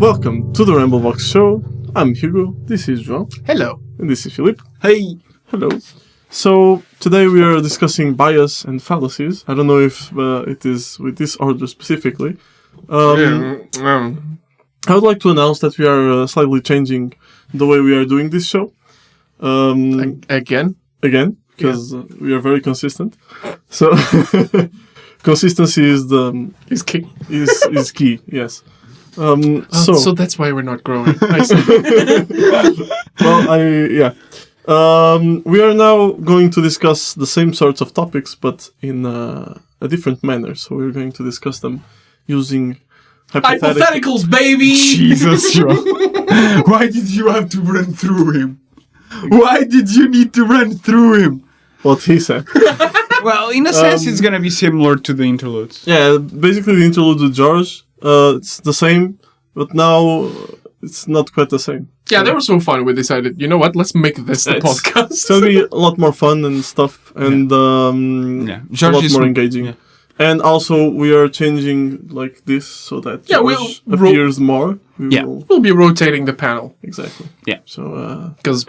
Welcome to the Ramble Box Show. I'm Hugo, this is João. Hello. And this is Philip. Hey! Hello. So, today we are discussing bias and fallacies. I don't know if it is with this order specifically. I would like to announce that we are slightly changing the way we are doing this show. Again, because we are very consistent. So, consistency is key. Is key. Yes. So that's why we're not growing. I see. We are now going to discuss the same sorts of topics, but in a different manner. So we're going to discuss them using Hypotheticals, baby! Jesus, João. Why did you have to run through him? Why did you need to run through him? What he said. Well, in a sense, it's going to be similar to the interludes. Yeah, basically the interlude with George, it's the same, but now it's not quite the same. Yeah, they were so fun. We decided, you know what? Let's make this the podcast. It's going to be a lot more fun and stuff, and a lot more engaging. Yeah. And also, we are changing like this so that George appears more. We'll be rotating the panel. Exactly. Yeah. So, because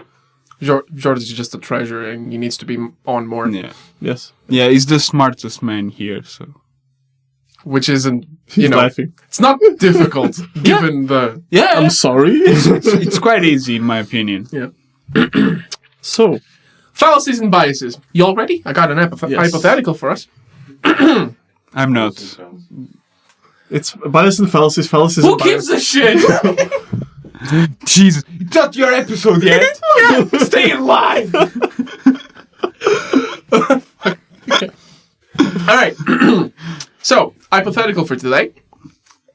George is just a treasure, and he needs to be on more. Yeah. Yes. Yeah, he's the smartest man here, so. Which isn't, He's laughing. It's not difficult, given the... Yeah. I'm sorry. It's quite easy, in my opinion. Yeah. So. Fallacies and biases. You all ready? I got an hypothetical for us. I'm not. It's bias and fallacies. Fallacies Who and bias. gives a shit? Jesus. It's not your episode yet. Stay in line. Okay. All right. So, hypothetical for today.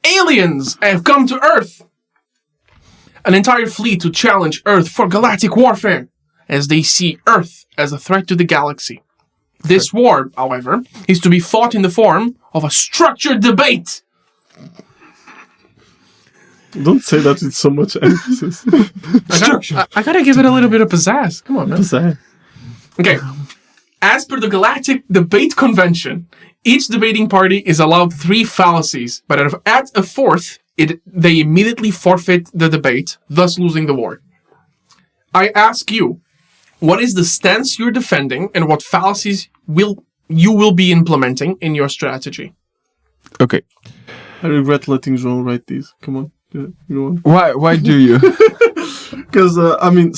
Aliens have come to Earth. An entire fleet to challenge Earth for galactic warfare, as they see Earth as a threat to the galaxy. This war, however, is to be fought in the form of a structured debate. Don't say that with so much emphasis. I gotta give it a little bit of pizzazz. Come on, man. Pizzazz. Okay. As per the Galactic Debate Convention, each debating party is allowed 3 fallacies, but at a fourth, they immediately forfeit the debate, thus losing the war. I ask you, what is the stance you're defending, and what fallacies you will be implementing in your strategy? Okay. I regret letting João write these. Come on. Go on. Why do you? Because,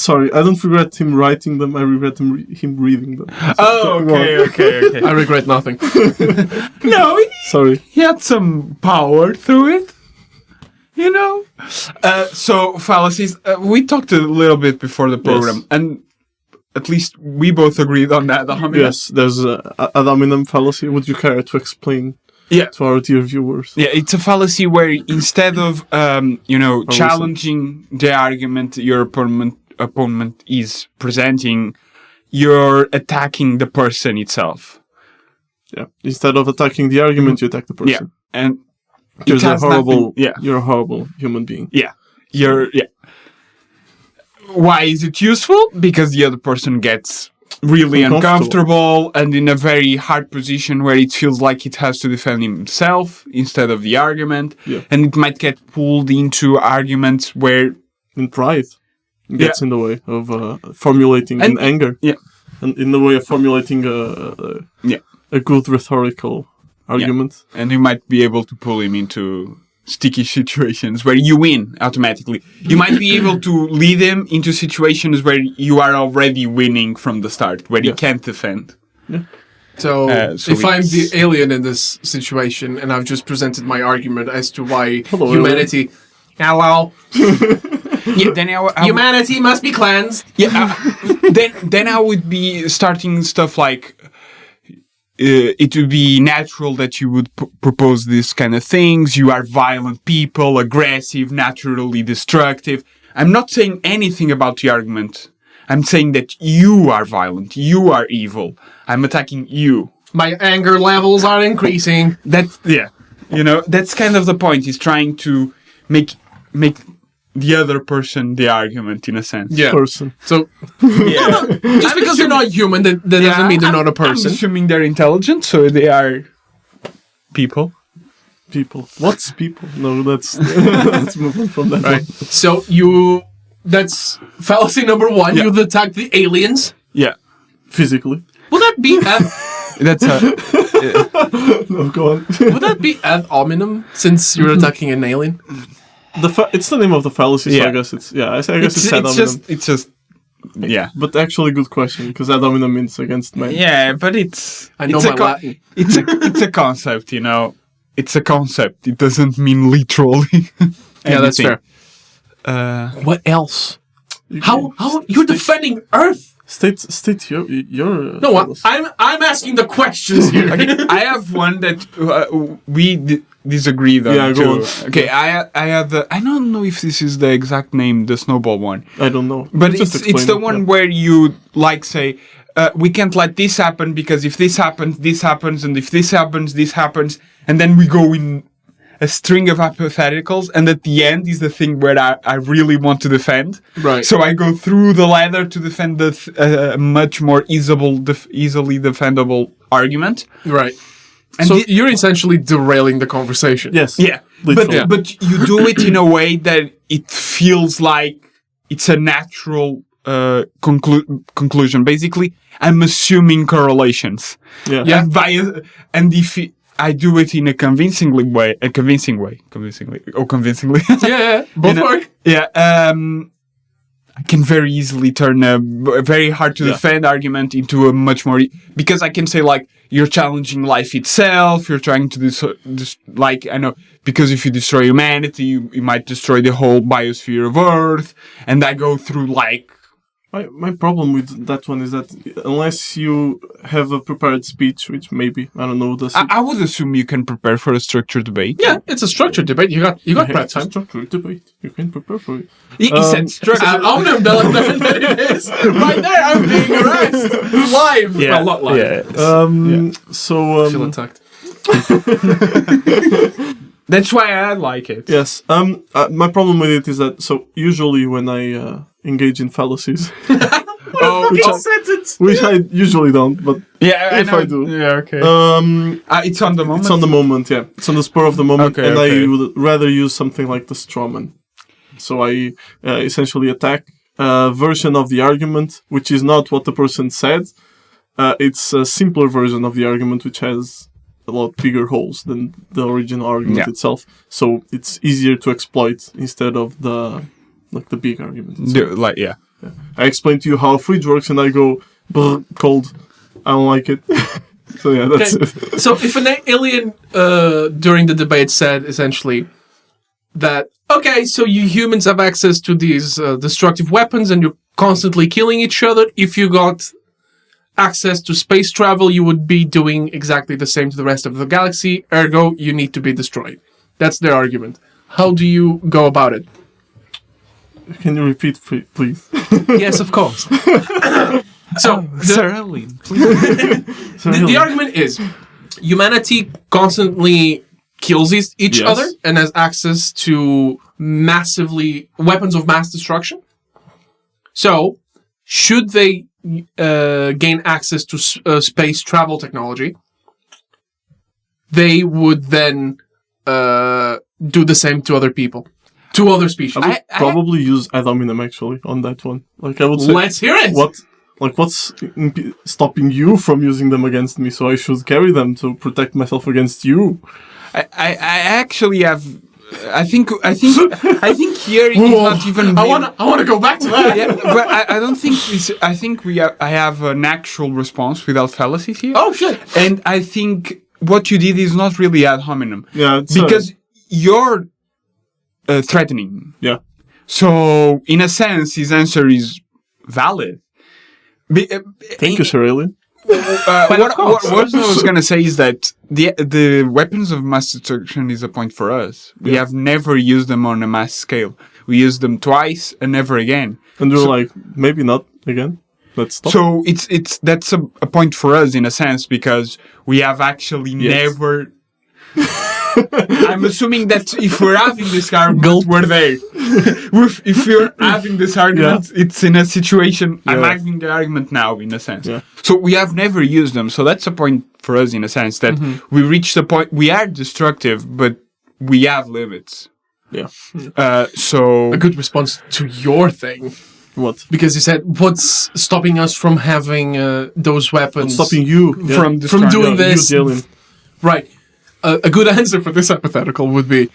sorry, I don't regret him writing them, I regret him reading them. So, okay. I regret nothing. No, sorry. He had some power through it. You know? So, fallacies, we talked a little bit before the program, and at least we both agreed on that. Yes, there's ad hominem fallacy. Would you care to explain to our dear viewers? Yeah, it's a fallacy where instead of, challenging the argument your opponent is presenting, you're attacking the person itself. Yeah, instead of attacking the argument, you attack the person. Yeah, and you're a horrible human being. Yeah, Why is it useful? Because the other person gets really uncomfortable and in a very hard position where it feels like it has to defend himself instead of the argument. Yeah. And it might get pulled into arguments where... And pride gets in the way of formulating in anger. Yeah. And in the way of formulating a good rhetorical argument. Yeah. And you might be able to pull him into sticky situations where you win automatically. You might be able to lead him into situations where you are already winning from the start, where you can't defend. Yeah. So if I'm the alien in this situation and I've just presented my argument as to why humanity... Hello. Then humanity must be cleansed. Yeah. Then I would be starting stuff like... it would be natural that you would propose these kind of things. You are violent people, aggressive, naturally destructive. I'm not saying anything about the argument. I'm saying that you are violent. You are evil. I'm attacking you. My anger levels are increasing. That's kind of the point. He's trying to make the other person the argument, in a sense. Yeah. Person. So, just because they're not human, that doesn't mean they're not a person. I'm assuming they're intelligent, so they are people. People. What's people? No, let's move on from that Right. one. So that's fallacy number one. Yeah. You've attacked the aliens. Yeah. Physically. Will that be That's No, go on. would that be ad hominem since you're attacking an alien? It's the name of the fallacy, so Yeah. I guess it's I guess it's ad hominem. it's just yeah. But actually, good question, because ad hominem means against man. Yeah, but it's I know it's my a co- Latin. it's a concept, you know. It's a concept. It doesn't mean literally. Yeah, that's fair. What else? How you're defending Earth? State your No, fallacy. I'm asking the questions here. Okay, I have one that we disagree on. Yeah, go too. on. Okay, I have the. I don't know if this is the exact name, the snowball one, I don't know. but Just it's explain the it, one yeah. where you like say. We can't let this happen because if this happens, and if this happens, and then we go in a string of hypotheticals, and at the end is the thing where I really want to defend. Right. So I go through the ladder to defend the much more easily defendable argument. Right. And So the- you're essentially derailing the conversation. Yes. Yeah, Literally. but you do it in a way that it feels like it's a natural conclusion. Basically, I'm assuming correlations. Yeah. Yeah. And if I do it in a convincing way, convincingly. Yeah. Both You know, work. Yeah, I can very easily turn a very hard to defend argument into a much more because I can say like you're challenging life itself. You're trying to like I know because if you destroy humanity, you might destroy the whole biosphere of Earth. And I go through like My problem with that one is that unless you have a prepared speech, which maybe I don't know, I would assume you can prepare for a structured debate. Yeah, it's a structured debate. You got prep time. structured debate. You can prepare for it. He said structured. I'm gonna that it is right there. I'm being harassed live. Yeah. Well, not live. Yeah. So I feel attacked. That's why I like it. yes. My problem with it is that usually when I engage in fallacies, Oh, which I usually don't, but yeah. if I do. Yeah. Okay. It's on the moment. it's on the moment. Yeah, it's on the spur of the moment, Okay, and okay. I would rather use something like the strawman. So I essentially attack a version of the argument which is not what the person said. It's a simpler version of the argument which has a lot bigger holes than the original argument itself. So it's easier to exploit instead of the big argument. Yeah. I explain to you how a fridge works, and I go, "Brr, cold. I don't like it." So yeah, that's Okay. it. So if an alien during the debate said essentially that, okay, so you humans have access to these destructive weapons and you're constantly killing each other. If you got access to space travel, you would be doing exactly the same to the rest of the galaxy. Ergo, you need to be destroyed. That's their argument. How do you go about it? Can you repeat, please? Yes, of course. So the argument is humanity constantly kills each Yes. other and has access to massively weapons of mass destruction. So, should they gain access to space travel technology, they would then do the same to other people, to other species. I would probably use ad hominem actually on that one. Like I would say, Let's hear it. what's stopping you from using them against me? So I should carry them to protect myself against you. I actually have. I think here it's not even. I wanna go back to that. Yeah, but I don't think it's. I think I have an actual response without fallacies here. Oh shit! And I think what you did is not really ad hominem. Yeah, it's, because you're threatening. yeah. So in a sense, his answer is valid. Thank you, Shirley. What I was going to say is that the weapons of mass destruction is a point for us. We have never used them on a mass scale. We used them twice and never again. And we're like, maybe not again. Let's stop. So that's a point for us in a sense because we have actually never. I'm assuming that if we're having this argument, we're there. If you're having this argument, it's in a situation. I'm having the argument now, in a sense. Yeah. So we have never used them. So that's a point for us in a sense that we reach the point we are destructive, but we have limits. Yeah. So A good response to your thing. What? Because you said, what's stopping us from having those weapons? What's stopping you from doing this? You, the alien. Right. A good answer for this hypothetical would be,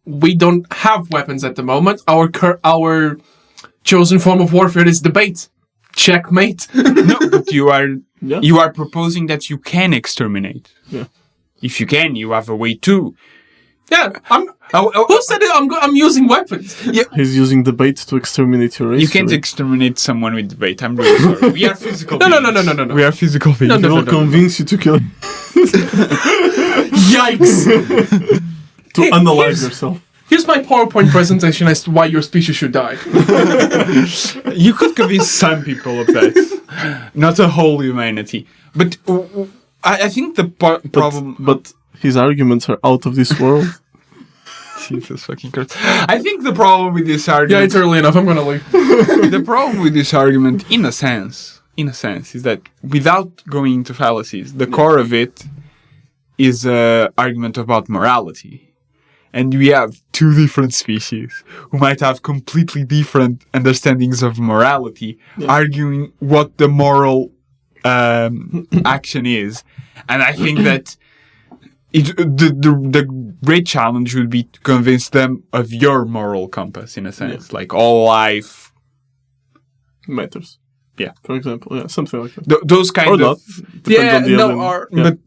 we don't have weapons at the moment. Our chosen form of warfare is debate. Checkmate. No, but you are proposing that you can exterminate. Yeah. If you can, you have a way to. Yeah, who said it? I'm using weapons. Yeah. He's using debate to exterminate your race. You can't right? exterminate someone with debate. I'm really sorry. We are physical beings. No. We are physical beings. He will convince you to kill him. Yikes! To unalive yourself. Here's my PowerPoint presentation as to why your species should die. You could convince some people of that. Not a whole humanity. But I think the problem... But his arguments are out of this world. Jesus fucking Christ. I think the problem with this argument... Yeah, it's early enough. I'm gonna leave. The problem with this argument, in a sense, is that without going into fallacies, the core of it is an argument about morality. And we have two different species who might have completely different understandings of morality, arguing what the moral action is. And I think that the great challenge would be to convince them of your moral compass, in a sense. Like, all life matters. Yeah. For example, something like that. Those kind or of... not. Depends on the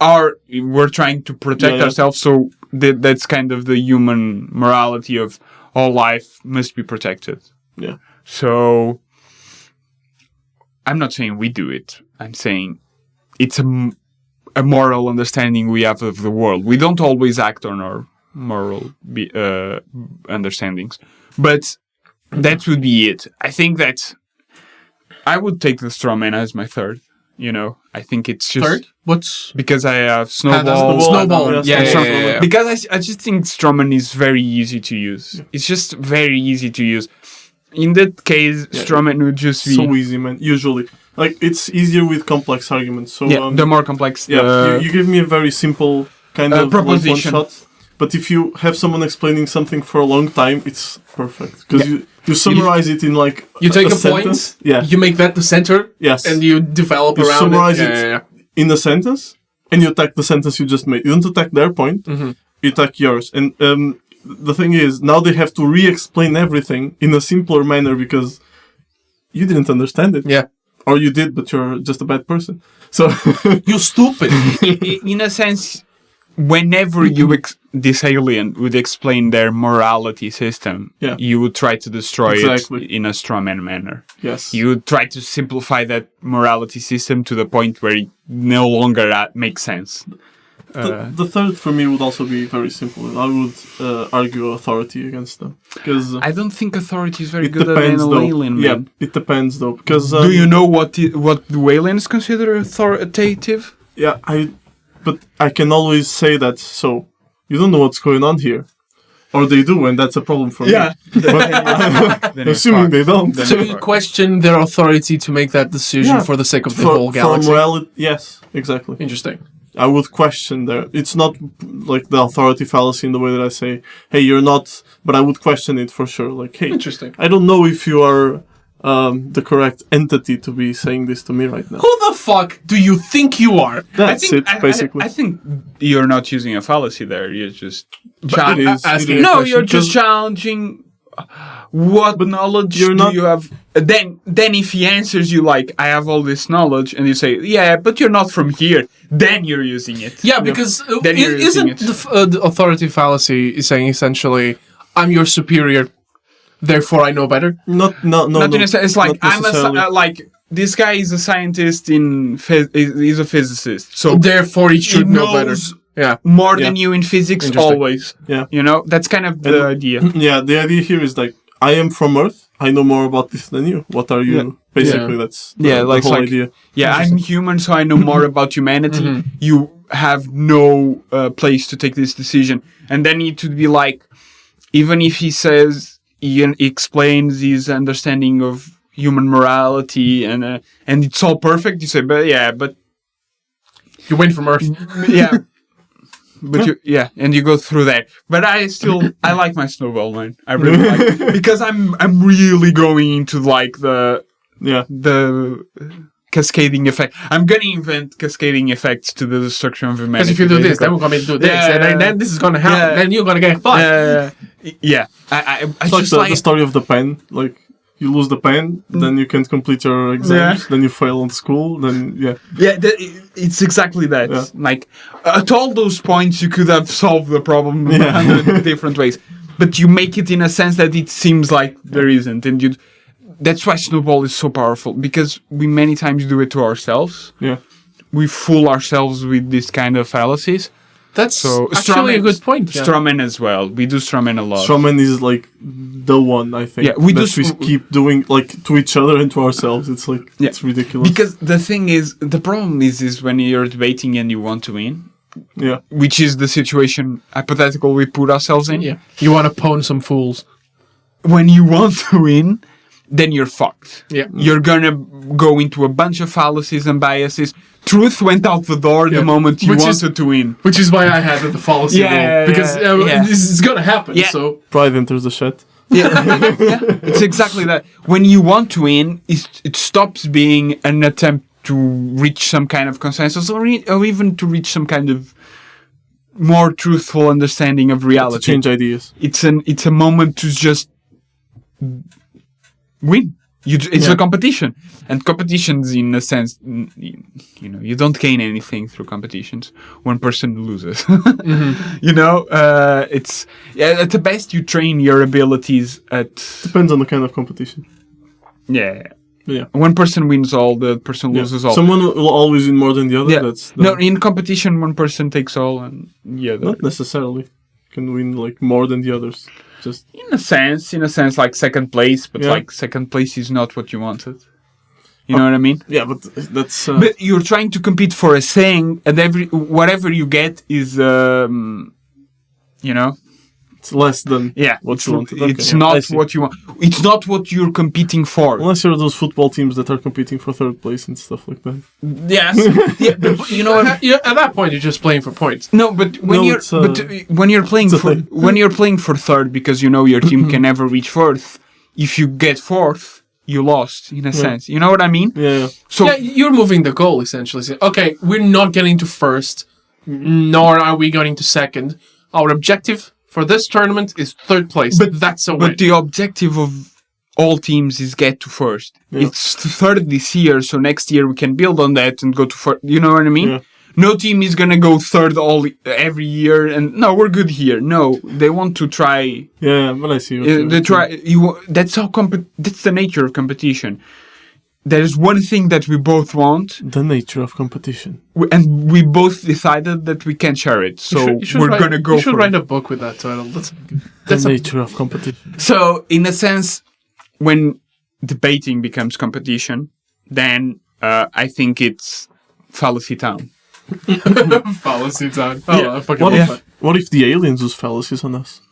but we're trying to protect ourselves, so that's kind of the human morality of all life must be protected. Yeah. So, I'm not saying we do it. I'm saying it's a moral understanding we have of the world. We don't always act on our moral understandings. But that would be it. I think that I would take the straw man as my third. You know, I think it's just... Third? What's... Because I have Snowball. Snowball. Yeah. Because I just think Strawman is very easy to use. Yeah. It's just very easy to use. In that case, Strawman would just be... So easy, man. Usually. Like, it's easier with complex arguments. So, the more complex... you give me a very simple kind of proposition. One shot. But if you have someone explaining something for a long time, it's perfect. Because you summarize it in like you take a sentence. Point, you make that the center, and you develop around summarize it in a sentence, and you attack the sentence you just made. You don't attack their point, you attack yours. And the thing is, now they have to re-explain everything in a simpler manner because you didn't understand it. Yeah. Or you did, but you're just a bad person. So you're stupid. In a sense... Whenever this alien would explain their morality system, you would try to destroy it in a strawman manner. Yes. You would try to simplify that morality system to the point where it no longer makes sense. The third for me would also be very simple. I would argue authority against them. Because I don't think authority is very good at an alien, man. Yeah, it depends though. Because do you know what the aliens consider authoritative? Yeah, But I can always say that, so, you don't know what's going on here. Or they do, and that's a problem for me. But assuming they don't. So you question their authority to make that decision for the sake of the whole galaxy? For morality, yes, exactly. Interesting. I would question their... It's not like the authority fallacy in the way that I say, hey, you're not... But I would question it for sure. Like, hey, interesting. I don't know if you are... the correct entity to be saying this to me right now. Who the fuck do you think you are? That's basically. I think you're not using a fallacy there. You're just asking. No, you're just challenging what knowledge do you have. Then if he answers you like, I have all this knowledge, and you say, yeah, but you're not from here, then you're using it. Yeah, because isn't the authority fallacy is saying essentially, I'm your superior, therefore I know better? Not it's like I'm like this guy is a scientist he's a physicist, so therefore he should know better. Yeah, more than you in physics always. Yeah, you know that's kind of the idea. Yeah, the idea here is like I am from Earth. I know more about this than you. What are you? Basically, that's the whole idea. Yeah, I'm human, so I know more about humanity. You have no place to take this decision, and then it would be like, even if he says. He explains his understanding of human morality and it's all perfect. You say, but You went from Earth. Yeah. But and you go through that. But I like my snowball, man. I really like it. Because I'm really going into like the cascading effect. I'm gonna invent cascading effects to the destruction of humanity. Because if you do this, then we're gonna do this, and then this is gonna happen. Then you're gonna get fucked. I It's just like the story of the pen. Like, you lose the pen, then you can't complete your exams, then you fail in school, then it's exactly that. Yeah. Like, at all those points, you could have solved the problem in 100 different ways, but you make it in a sense that it seems like there isn't, and that's why snowball is so powerful, because we many times do it to ourselves. Yeah. We fool ourselves with this kind of fallacies. That's actually a good point. Strawman as well. We do strawman a lot. Strawman is like the one, I think. Yeah, we keep doing like to each other and to ourselves. It's like it's ridiculous. Because the thing is, the problem is when you're debating and you want to win. Yeah. Which is the situation hypothetical we put ourselves in. Yeah. You want to pwn some fools. When you want to win, then you're fucked. Yeah. You're gonna go into a bunch of fallacies and biases. Truth went out the door the moment you wanted to win. Which is why I had the fallacy rule. Because this is gonna happen. Yeah. So Pride enters the shed. It's exactly that. When you want to win, it stops being an attempt to reach some kind of consensus or even to reach some kind of more truthful understanding of reality. To change ideas. It's a moment to just win. It's a competition, and competitions, in a sense, you don't gain anything through competitions. One person loses. It's at the best you train your abilities at. Depends on the kind of competition. Yeah. One person wins all, the person loses all. Someone will always win more than the other. No, in competition, one person takes all, and not necessarily. Can win like more than the others. Just in a sense, like second place, but like second place is not what you wanted. You know what I mean? Yeah, but that's. But you're trying to compete for a thing, and whatever you get is, it's less than what you wanted. It's not what you want. It's not what you're competing for. Unless you're those football teams that are competing for third place and stuff like that. Yes. But you know what? At that point, you're just playing for points. No, but when you're playing for third, because you know your team can never reach fourth, if you get fourth, you lost in a sense. You know what I mean? Yeah. So you're moving the goal essentially. So, okay, we're not getting to first, nor are we getting to second. Our objective for this tournament is third place. But that's a win. But the objective of all teams is get to first. Yeah. It's third this year, so next year we can build on that and go to first. You know what I mean? Yeah. No team is gonna go third every year, and no, we're good here. No, they want to try. Yeah, but I see. They try. That's how. That's the nature of competition. There's one thing that we both want. The nature of competition. And we both decided that we can share it. So we're going to go for it. You should write a book with that title. That's the nature of competition. So, in a sense, when debating becomes competition, then I think it's fallacy town. Fallacy town. What if the aliens use fallacies on us?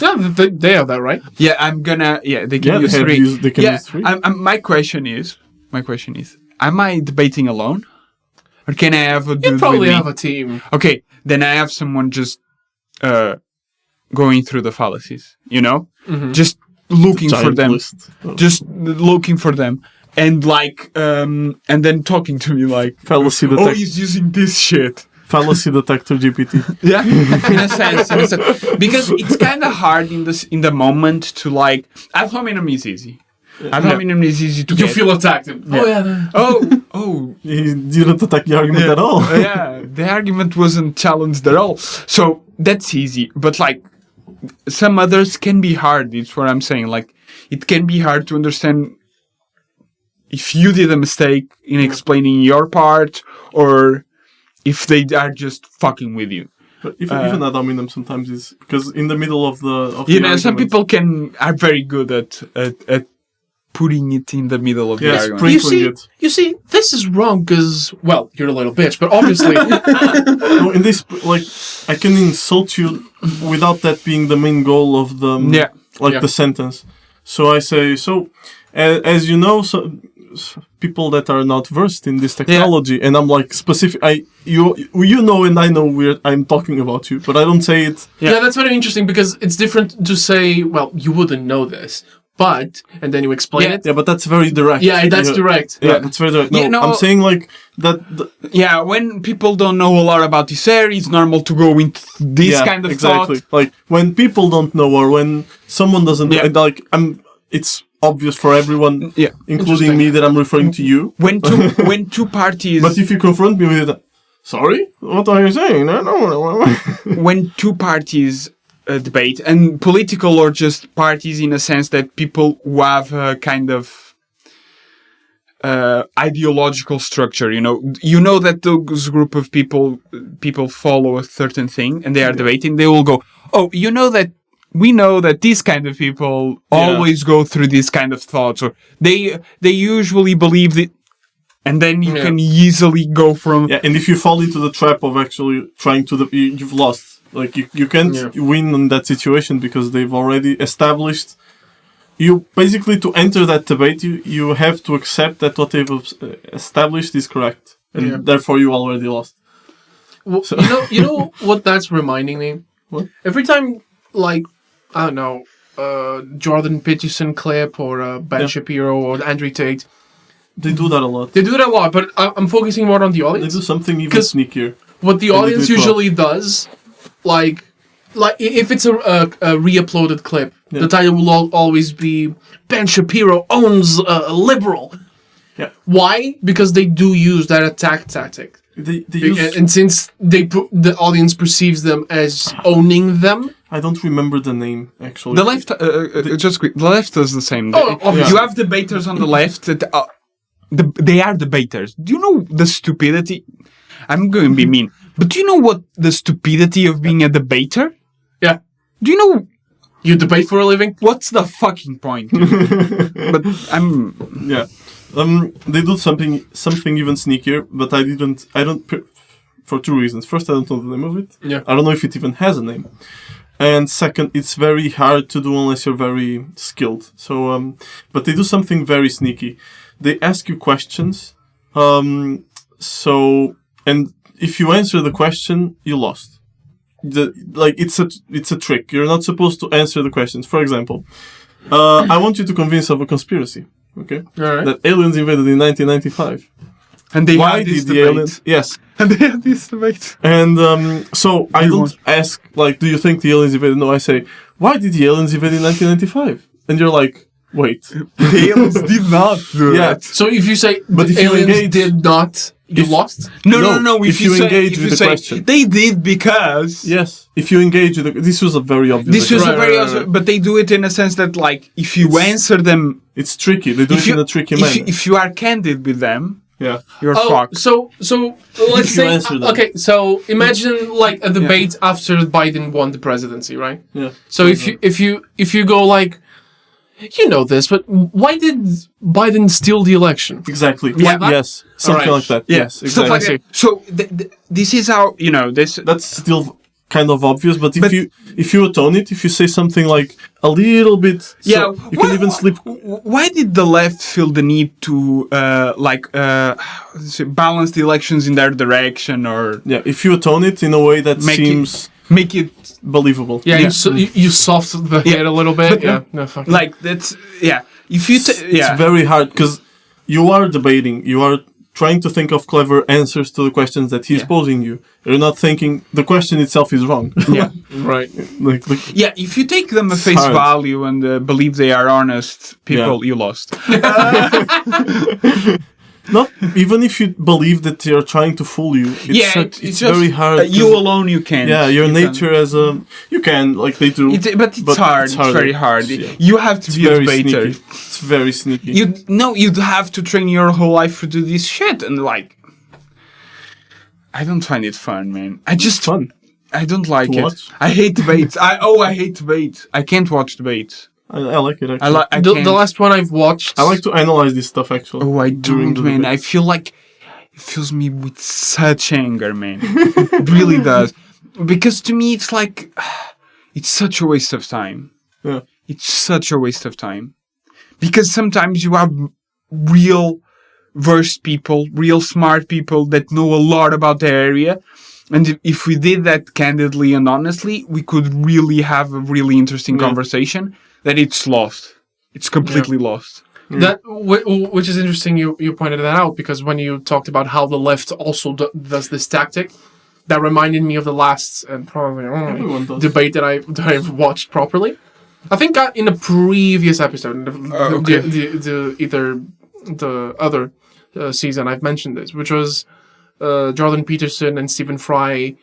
Yeah, they have that, right? Yeah, they can use three. They can use three. My question is, am I debating alone? Or can I have a dude with me? You probably have a team. Okay, then I have someone just going through the fallacies, Just looking for them. Just looking for them. And and then talking to me like, fallacy detector. He's using this shit. Fallacy detector GPT. Yeah, in a sense. Because it's kind of hard in the moment to like. Ad hominem is easy. Ad hominem is easy to You get. feel attacked. Oh. He didn't attack the argument at all. The argument wasn't challenged at all. So that's easy. But like, some others can be hard. It's what I'm saying. Like, it can be hard to understand if you did a mistake in explaining your part, or if they are just fucking with you. But even ad hominem sometimes is because in the middle of the some people are very good at putting it in the middle of the argument. You see, this is wrong because, well, you're a little bitch, but obviously... No, in this, like, I can insult you without that being the main goal of the, the sentence. So I say, as you know, people that are not versed in this technology, and I'm like specific. You know, and I know I'm talking about you, but I don't say it. Yeah, that's very interesting because it's different to say, well, you wouldn't know this, but, and then you explain it. Yeah, but that's very direct. Yeah, that's direct. Yeah, that's very direct. No, Yeah, no, I'm saying like that. Yeah, when people don't know a lot about this area, it's normal to go into this kind of exactly. thought. Like when people don't know, or when someone doesn't, like it's obvious for everyone, including me, that I'm referring to you. When two parties, But if you confront me with it, sorry, what are you saying? No. when two parties debate, and political or just parties in a sense that people who have a kind of ideological structure, you know that those group of people follow a certain thing and they are debating, they will go, oh, we know that these kind of people always go through this kind of thoughts, or they usually believe that, and then you can easily go from... Yeah, and if you fall into the trap of actually trying to... you've lost. Like, you can't win in that situation because they've already established... You basically, to enter that debate, you have to accept that what they've established is correct. And therefore you already lost. Well, so. You know what that's reminding me? What? Every time, like, I don't know, Jordan Peterson clip or Ben Shapiro or Andrew Tate. They do that a lot. They do that a lot, but I'm focusing more on the audience. They do something even sneakier. What the audience usually does, like if it's a re-uploaded clip, the title will always be Ben Shapiro owns a liberal. Yeah. Why? Because they do use that attack tactic. They use... And since the audience perceives them as owning them... I don't remember the name, actually. The left, the left does the same. You have debaters on the left that they are debaters. Do you know the stupidity? I'm going to be mean, but do you know what the stupidity of being a debater? Yeah. Do you know... You debate for a living? What's the fucking point? But I'm... Yeah. They do something even sneakier, but I don't... For two reasons. First, I don't know the name of it. Yeah. I don't know if it even has a name. And second, it's very hard to do unless you're very skilled. So, but they do something very sneaky. They ask you questions. And if you answer the question, you lost. It's a trick. You're not supposed to answer the questions. For example, I want you to convince of a conspiracy. Okay. All right. That aliens invaded in 1995. And they had this debate. Aliens? Yes. And they had this debate. And so I don't ask, like, do you think the aliens invaded? No, I say, why did the aliens invade in 1995? And you're like, wait. The aliens did not do that. So if you say, but the aliens did not, you lost? No. If you engage with the question. They did because... Yes. If you engage with the... This was a very obvious... This was obvious, but they do it in a sense that, like, if you answer them... It's tricky. They do it in a tricky manner. If you are candid with them... Yeah, you're fucked. So let's say okay. So imagine like a debate after Biden won the presidency, right? Yeah. So if you go like, you know this, but why did Biden steal the election? Exactly. Yeah. Yes. Something like that. Yeah. Yes. Exactly. Like that. So this is how this. That's still kind of obvious, but if you atone it, if you say something like a little bit, you can even slip. Why did the left feel the need to balance the elections in their direction, or if you atone it in a way that make it believable? Yeah, you soft the head a little bit. Like that's If you it's very hard because you are debating, you are trying to think of clever answers to the questions that he's posing you. You're not thinking the question itself is wrong. Yeah, right. If you take them at face value and believe they are honest people, you lost. Not even if you believe that they're trying to fool you. It's just very hard. You alone, you can. Yeah, your nature as a you can like they do. But it's hard. It's very hard. Yeah. You have to be a debater. It's very sneaky. You'd have to train your whole life to do this shit, and like, I don't find it fun, man. Fun. I don't like it. Watch? I hate debates. I hate debates. I can't watch debates. I like it actually. The last one I've watched. I like to analyze this stuff actually. Oh, I don't, man. I feel like it fills me with such anger, man. It really does. Because to me, it's like it's such a waste of time. Yeah. It's such a waste of time. Because sometimes you are real versed people, real smart people that know a lot about their area. And if we did that candidly and honestly, we could really have a really interesting conversation. That it's lost. It's completely lost. That which is interesting. You pointed that out because when you talked about how the left also does this tactic, that reminded me of the last and probably only debate that I've watched properly. I think in a previous episode, the other season, I've mentioned this, which was Jordan Peterson and Stephen Fry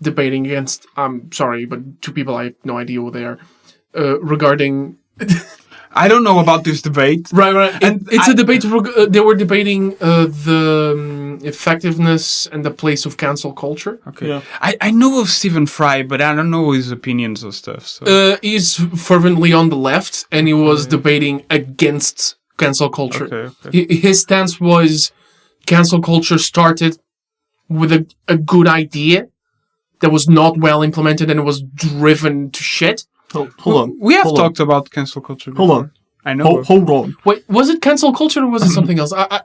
debating against. I'm sorry, but two people I have no idea who they are regarding. I don't know about this debate. Right. And it's a debate. They were debating the effectiveness and the place of cancel culture. Okay. Yeah. I know of Stephen Fry, but I don't know his opinions on stuff. So. He's fervently on the left, and he was debating against cancel culture. Okay. His stance was cancel culture started with a good idea that was not well implemented and was driven to shit. Hold on. We have talked about cancel culture before. Hold on. I know. Hold on. Wait, was it cancel culture or was it something else? I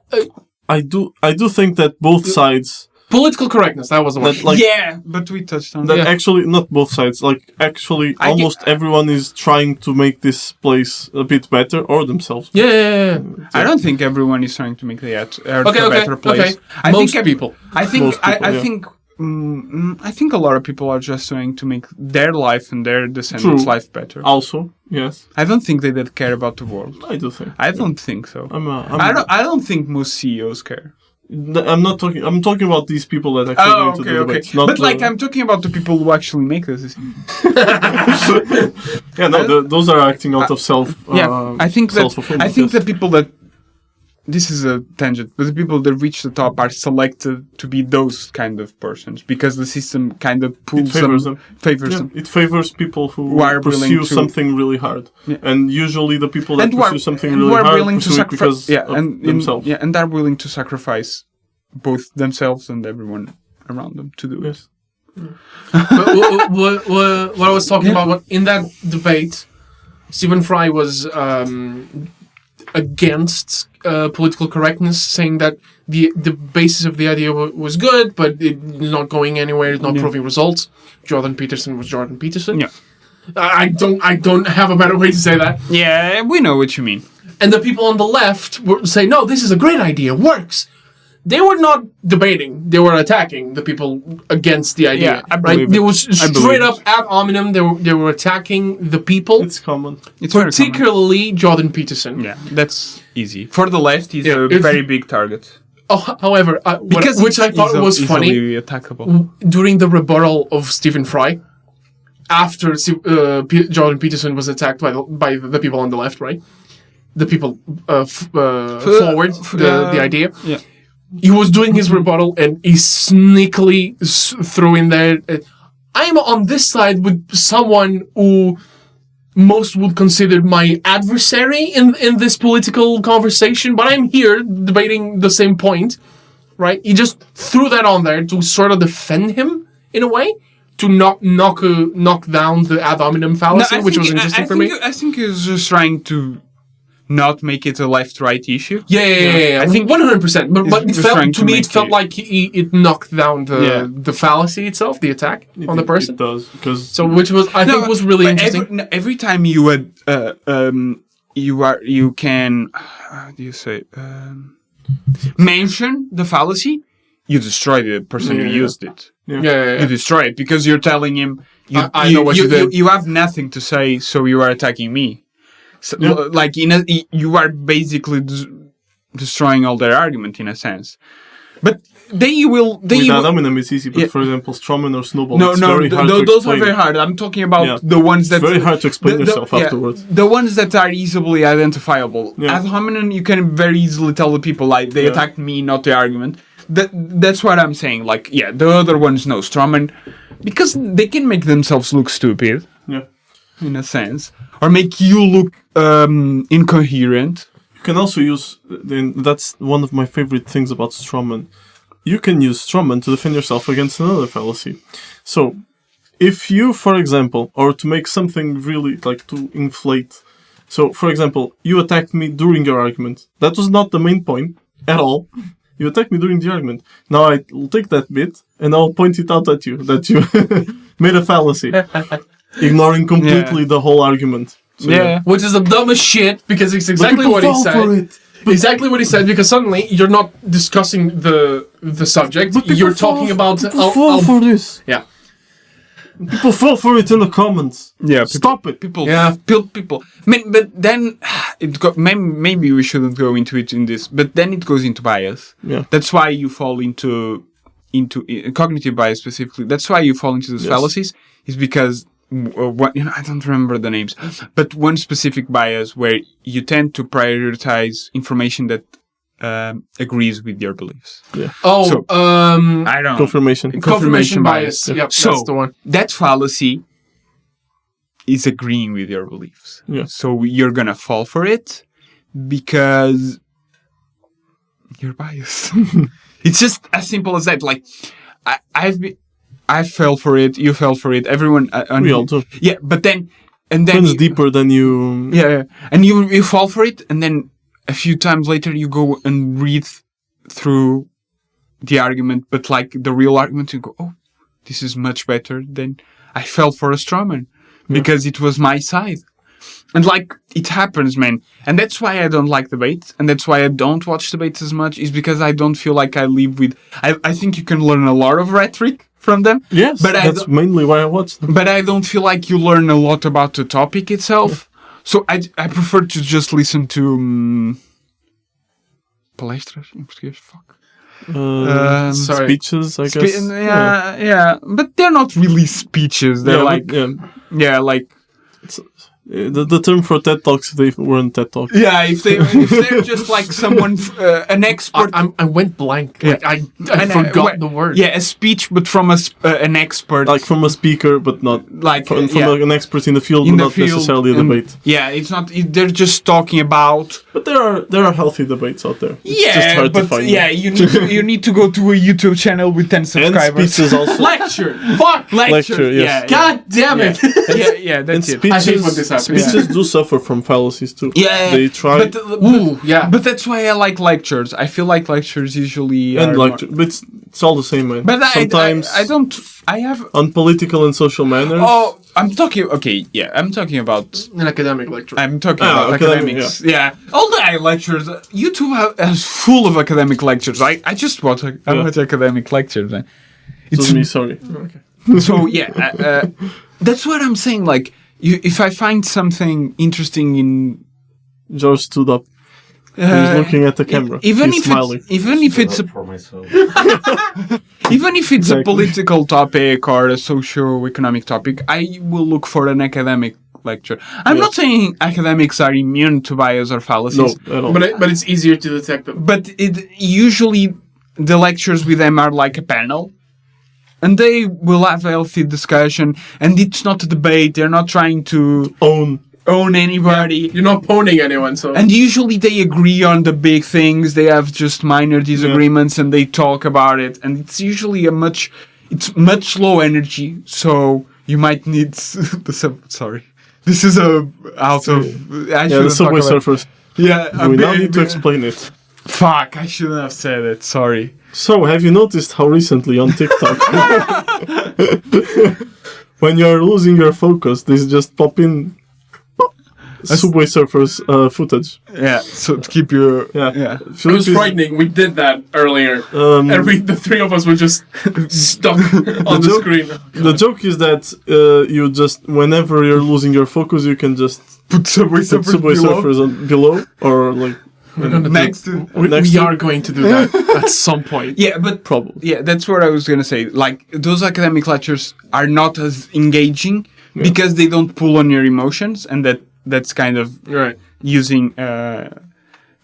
do think that both sides. Political correctness. That was the one. Yeah, but we touched on that. that. Actually, not both sides. Almost everyone is trying to make this place a bit better, or themselves. Yeah. I don't think everyone is trying to make the earth a better place. Okay. Most people. I think a lot of people are just trying to make their life and their descendants' life better. Also, yes. I don't think they did care about the world. I do think. I don't think so. I don't think most CEOs care. I'm not talking. I'm talking about these people that actually go into the debates. But I'm talking about the people who actually make this. Those are acting out of self. I think the people that. This is a tangent, but the people that reach the top are selected to be those kind of persons because the system kind of favors them. It favors people who are pursue something really hard, and usually the people that pursue something really hard pursue it because of themselves. Yeah, and they're willing to sacrifice both themselves and everyone around them to do it. But what I was talking about in that debate, Stephen Fry was against political correctness, saying that the basis of the idea was good, but it's not going anywhere, it's not proving results. Jordan Peterson was Jordan Peterson. Yeah. I don't have a better way to say that. Yeah, we know what you mean. And the people on the left were saying, no, this is a great idea, works. They were not debating, they were attacking the people against the idea. Yeah, right? They was straight up ad hominem, they were attacking the people. It's common. It's particularly Jordan Peterson. Yeah, that's easy. For the left, he's a very big target. However, which I thought was funny, attackable. During the rebuttal of Stephen Fry, after Jordan Peterson was attacked by the people on the left, right? The people forward the idea. Yeah. He was doing his rebuttal and he sneakily threw in there, I'm on this side with someone who most would consider my adversary in this political conversation, but I'm here debating the same point, right? He just threw that on there to sort of defend him in a way, to knock down the ad hominem fallacy, which was interesting for me. I think he was just trying to not make it a left-right issue. Yeah. I think 100%. But it felt like it knocked down the fallacy itself, the attack on the person. It does, because which was was really interesting. Every time you would you can how do you say mention the fallacy, you destroy the person who used it. Yeah. You destroy it because you're telling him I know what you did. You have nothing to say, so you are attacking me. So, like you are basically destroying all their argument in a sense, but with ad hominem it's easy. But for example, Strawman or Snowball, those are very hard. I'm talking about the ones that very hard to explain yourself afterwards. The ones that are easily identifiable. Ad hominem, you can very easily tell the people like they attacked me, not the argument. That's what I'm saying. Like the other ones, no Strawman, because they can make themselves look stupid. Yeah. In a sense, or make you look incoherent. You can also use, that's one of my favorite things about Strawman. You can use Strawman to defend yourself against another fallacy. So, if you, for example, or to make something really, like to inflate So, for example, you attacked me during your argument. That was not the main point at all. You attacked me during the argument. Now I will take that bit and I'll point it out at you that you made a fallacy, ignoring completely the whole argument. So, Which is the dumbest shit because it's exactly what he said. Exactly what he said, because suddenly you're not discussing the subject. You're talking about. People fall for this. Yeah. People fall for it in the comments. Yeah, Stop it. People. I mean, but then maybe we shouldn't go into it in this. But then it goes into bias. Yeah. That's why you fall into cognitive bias specifically. That's why you fall into those fallacies. Is because I don't remember the names, but one specific bias where you tend to prioritize information that agrees with your beliefs. Yeah. Oh, so, I don't know. Confirmation bias. Yep, so that's the one. That fallacy is agreeing with your beliefs. Yeah. So you're gonna fall for it because you're biased. It's just as simple as that. Like I fell for it. You fell for it. Everyone. We all do. Yeah, but then It's deeper than you. Yeah, and you fall for it, and then a few times later you go and read through the argument, but like the real argument, you go, oh, this is much better than I fell for a straw man because it was my side. And like, it happens, man. And that's why I don't like debates, and that's why I don't watch debates as much, is because I don't feel like I live with... I think you can learn a lot of rhetoric from them. Yes, but that's mainly why I watch them. But I don't feel like you learn a lot about the topic itself. So I prefer to just listen to... palestras in português? Fuck. Speeches, I guess. Yeah. But they're not really speeches. They're like... like... The term for TED Talks, they weren't TED Talks. Yeah, if they're just like someone, an expert. I went blank. Like, I forgot the word. Yeah, a speech, but from an expert. Like from a speaker, but not like from an expert in the field, but not necessarily a debate. Yeah, it's not. They're just talking about. But there are healthy debates out there. It's just hard to find them. you need to go to a YouTube channel with 10 subscribers. And speeches also. Lecture. Fuck. Lecture. Yes. Yeah. God damn it. Yeah. That's it. Speeches, I hate when this happens. Speeches do suffer from fallacies too. Yeah, they try. But that's why I like lectures. I feel like lectures usually. But it's all the same, man. But sometimes I don't. I have on political and social manners. Oh, I'm talking. Okay, yeah, I'm talking about an academic lecture. I'm talking about academics. Yeah. All the lectures. YouTube is full of academic lectures. I just watch academic lectures. It's me. Sorry. Okay. So yeah, that's what I'm saying. Like. If I find something interesting in... George stood up. He's looking at the camera. He's smiling. Even if it's a political topic or a socio-economic topic, I will look for an academic lecture. I'm not saying academics are immune to bias or fallacies. No, at all. But it's easier to detect them. But usually the lectures with them are like a panel. And they will have a healthy discussion, and it's not a debate. They're not trying to own anybody. Yeah, you're not owning anyone, so. And usually they agree on the big things. They have just minor disagreements, and they talk about it. And it's usually it's much low energy. So you might need sorry, this is out of. The Subway Surfers. Yeah, we now need to explain it. Fuck! I shouldn't have said it. Sorry. So, have you noticed how recently on TikTok, when you're losing your focus, they just pop in Subway Surfers footage? Yeah, so to keep you... Yeah. It was frightening. We did that earlier. And the three of us were just stuck on the screen. The joke is that you just, whenever you're losing your focus, you can just put Subway Surfers below, or like... We are going to do that at some point. Yeah, but probably. Yeah, that's what I was going to say. Like, those academic lectures are not as engaging because they don't pull on your emotions, and that's kind of using...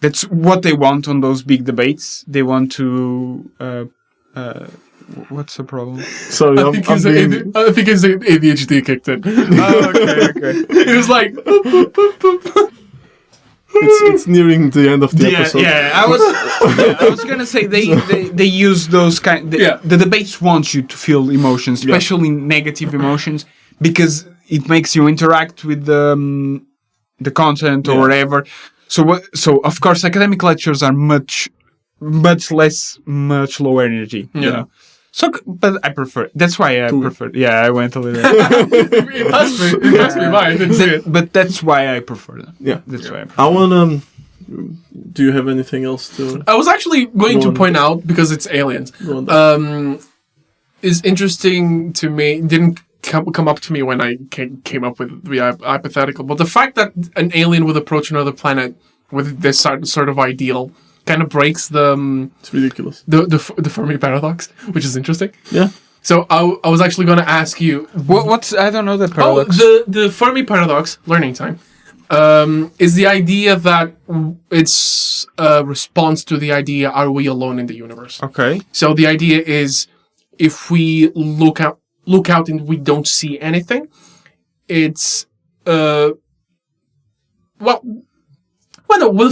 that's what they want on those big debates. They want to... what's the problem? Sorry, I think his ADHD kicked in. Oh, okay. It was like... It's nearing the end of the episode. Yeah, I was gonna say they use those the debates want you to feel emotions, especially negative emotions, because it makes you interact with the content or whatever. So of course, academic lectures are much lower energy. Yeah. You know? So, but I prefer. That's why I prefer. Yeah, I went a little. It must be mine. I didn't see it. But that's why I prefer them. Yeah. That's why I prefer. I want do you have anything else to? I was actually going to point out, because it's aliens, is interesting to me. Didn't come up to me when I came up with the hypothetical, but the fact that an alien would approach another planet with this sort of ideal kind of breaks it's ridiculous. the Fermi paradox, which is interesting. Yeah. So I was actually going to ask you, What's I don't know that paradox. the Fermi paradox, learning time, is the idea that it's a response to the idea, are we alone in the universe? Okay. So the idea is, if we look out and we don't see anything, it's the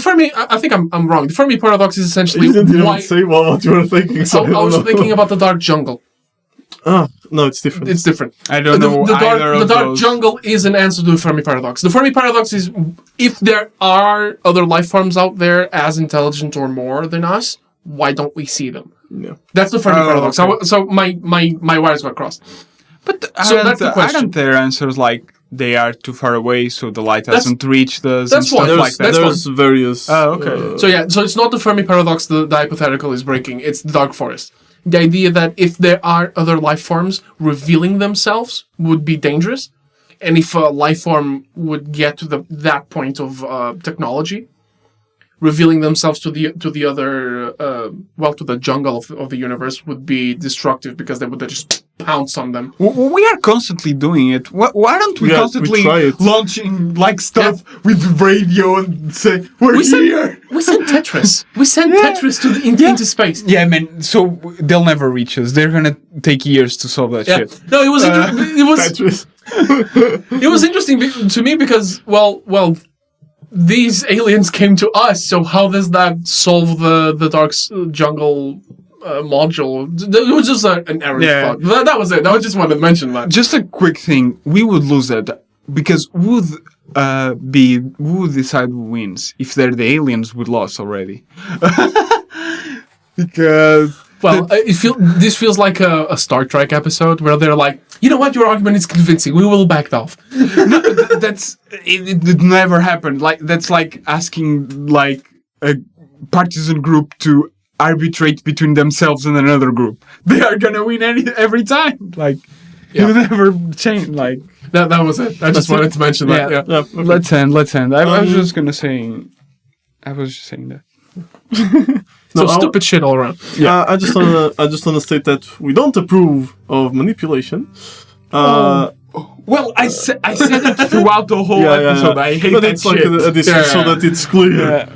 Fermi. I think I'm wrong. The Fermi paradox is essentially You didn't even say what you were thinking. So I was thinking about the dark jungle. No, it's different. It's different. I don't know The dark jungle is an answer to the Fermi paradox. The Fermi paradox is, if there are other life forms out there as intelligent or more than us, why don't we see them? Yeah. That's the Fermi paradox. Okay. So my wires got crossed. But that's the question. Aren't there answers like they are too far away, so the light hasn't reached us and that's one. stuff like that? There's various. Oh, okay. So it's not the Fermi paradox the hypothetical is breaking. It's the dark forest. The idea that if there are other life forms, revealing themselves would be dangerous, and if a life form would get to that point of technology, revealing themselves to the other to the jungle of the universe would be destructive, because they would just pounce on them. We are constantly doing it. Why don't we constantly launching like stuff with radio and say we're here? We sent Tetris. We sent Tetris into space. Yeah, man. So they'll never reach us. They're gonna take years to solve that shit. No, it was Tetris. it was interesting to me because well. These aliens came to us, so how does that solve the dark jungle module? It was just an error thought. That was it. I just wanted to mention that. Just a quick thing. We would lose that because who would decide who wins? If they're the aliens, we lost already. Because this feels like a Star Trek episode where they're like, you know what, your argument is convincing. We will back off. No, it never happened. Like that's like asking like a partisan group to arbitrate between themselves and another group. They are gonna win every time. Like you never change. Like that was it. I just wanted to mention that. Yeah. Okay. Let's end. I was just saying that. Stupid shit all around. Yeah, I just wanna state that we don't approve of manipulation. Well, I said it throughout the whole episode. I hate but that it's shit. like a discussion so that it's clear.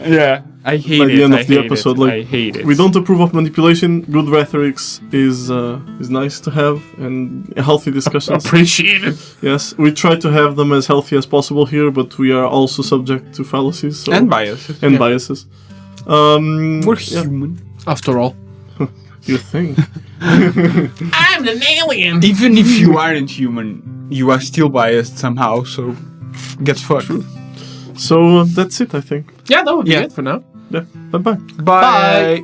I hate By it. the end of the episode, I hate it. We don't approve of manipulation. Good rhetoric is nice to have, and healthy discussions. Appreciate it. Yes, we try to have them as healthy as possible here, but we are also subject to fallacies and biases. Biases. We're human, after all. You think? I'm an alien. Even if you aren't human, you are still biased somehow. So, get fucked. True. So that's it, I think. Yeah, that would be it for now. Yeah. Bye-bye. Bye.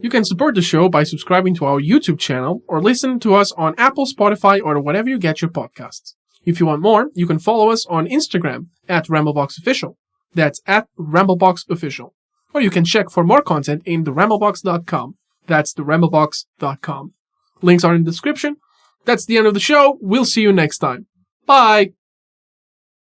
You can support the show by subscribing to our YouTube channel or listen to us on Apple, Spotify, or wherever you get your podcasts. If you want more, you can follow us on Instagram at RambleBoxOfficial. That's at RambleBoxOfficial. Or you can check for more content in theramblebox.com. That's theramblebox.com. Links are in the description. That's the end of the show. We'll see you next time. Bye!